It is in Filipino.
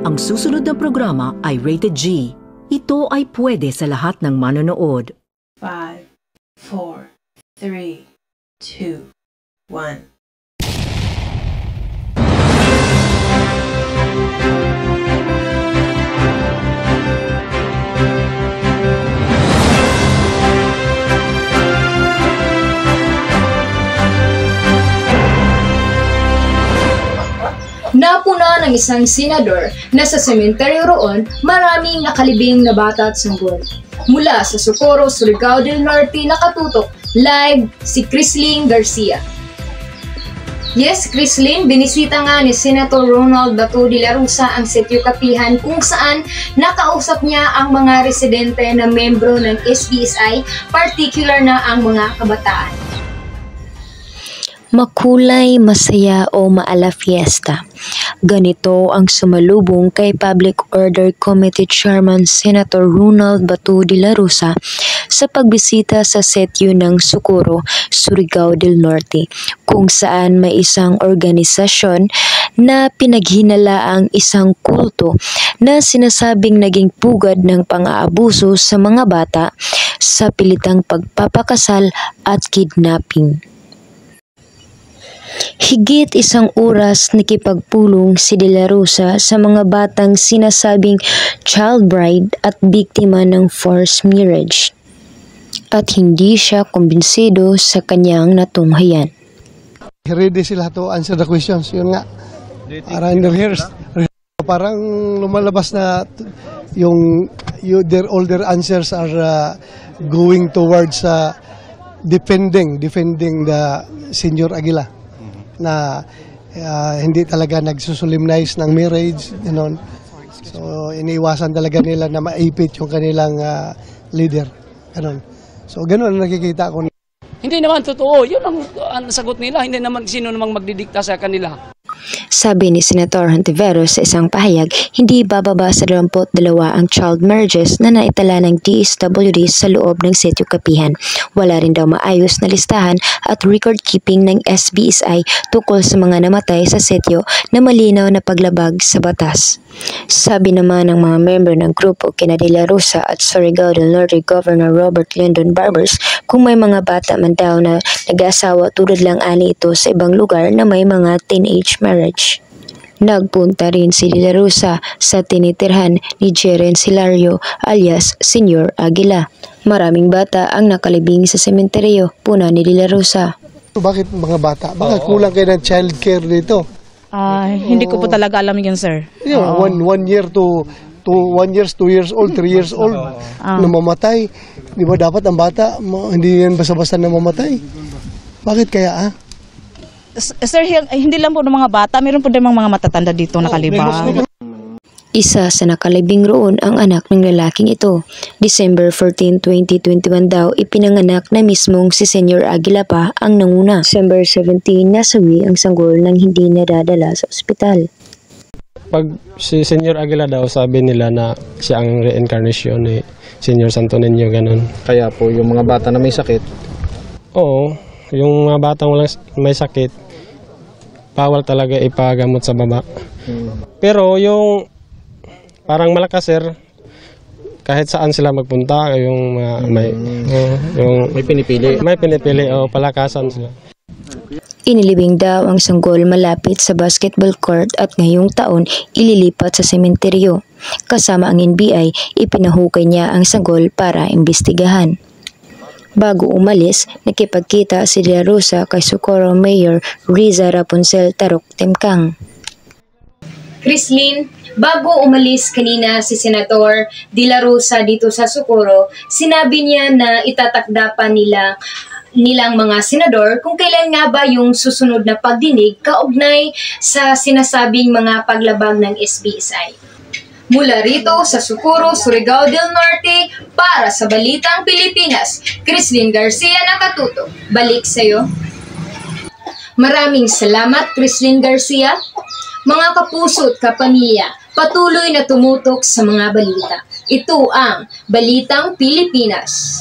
Ang susunod na programa ay rated G. Ito ay pwede sa lahat ng manonood. 5, 4, 3, 2, 1. Napuna ng isang senador na sa sementeryo roon maraming nakalibing na bata at sanggol. Mula sa Socorro, Surigao del Norte nakatutok live si Crislin Garcia. Yes, Crislin, binisita nga ni Senator Ronald Bato de la Rosa ang Sitio Kapihan kung saan nakausap niya ang mga residente na membro ng SBSI, particular na ang mga kabataan. Makulay, masaya o maala fiesta. Ganito ang sumalubong kay Public Order Committee Chairman Senator Ronald Bato de la Rosa sa pagbisita sa setyo ng Socorro, Surigao del Norte, kung saan may isang organisasyon na pinaghinalaang isang kulto na sinasabing naging pugad ng pang-aabuso sa mga bata sa pilitang pagpapakasal at kidnapping. Higit isang oras nakipagpulong si De La Rosa sa mga batang sinasabing child bride at biktima ng forced marriage. At hindi siya kumbinsido sa kanyang natunghayan. Ready sila to answer the questions. Yun nga. Parang lumalabas na all their answers are going towards defending the Senior Aguila. Na hindi talaga nagsusulimnize ng marriage, gano'n. So, iniiwasan talaga nila na maipit yung kanilang leader, gano'n. So, gano'n ang nakikita ko. Hindi naman totoo. Yun ang sagot nila. Hindi naman sino namang magdidikta sa kanila. Sabi ni Senator Hontiveros sa isang pahayag, hindi bababa sa 22 ang child marriages na naitala ng DSWD sa loob ng Sitio Kapihan. Wala rin daw maayos na listahan at record keeping ng SBSI tungkol sa mga namatay sa sitio na malinaw na paglabag sa batas. Sabi naman ng mga member ng grupo kina De La Rosa at Surigao del Norte Governor Robert Lyndon Barbers kung may mga bata man daw na nag-asawa tulad lang ani ito sa ibang lugar na may mga teenage marriage. Nagpunta rin si De La Rosa sa tinitirhan ni Jeren Silario alias Senior Aguila. Maraming bata ang nakalibing sa sementeryo, puna ni De La Rosa. Bakit mga bata? Bakit kulang kayo ng child care dito? Hindi ko po talaga alam yun, sir. Yeah, 1 year to 1 year, 2 years old, 3 years old na mamatay. Di ba dapat ang bata, hindi yan basta-basta na mamatay? Bakit kaya Sir, hindi lang po ng mga bata, meron po din mga matatanda dito nakalibang. Isa sa nakalibing roon ang anak ng lalaking ito. December 14, 2021 daw ipinanganak na mismong si Senior Aguila pa ang nanguna. December 17 nasawi ang sanggol nang hindi nadadala sa ospital. Pag si Senior Aguila daw sabi nila na siya ang reincarnation ni Senior Santo Niño, ganun. Kaya po yung mga bata na may sakit? Oo, yung mga batang may sakit, bawal talaga ipagamot sa baba. Pero yung parang malakas, sir, kahit saan sila magpunta, yung may pinipili. May pinipili o palakasan sila. Inilibing daw ang sanggol malapit sa basketball court at ngayong taon ililipat sa sementeryo. Kasama ang NBI, ipinahukay niya ang sanggol para imbestigahan. Bago umalis, nakipagkita si De La Rosa kay Socorro Mayor Riza Rapunzel Tarok Temkang. Crislin, bago umalis kanina si Senator De La Rosa dito sa Socorro, sinabi niya na itatakda pa nilang mga senador kung kailan nga ba yung susunod na pagdinig kaugnay sa sinasabing mga paglabag ng SBSI. Mula rito sa Socorro, Surigao del Norte, para sa Balitang Pilipinas, Crislin Garcia nakatuto. Balik sa'yo. Maraming salamat, Crislin Garcia. Mga kapuso at kapamilya, patuloy na tumutok sa mga balita. Ito ang Balitang Pilipinas.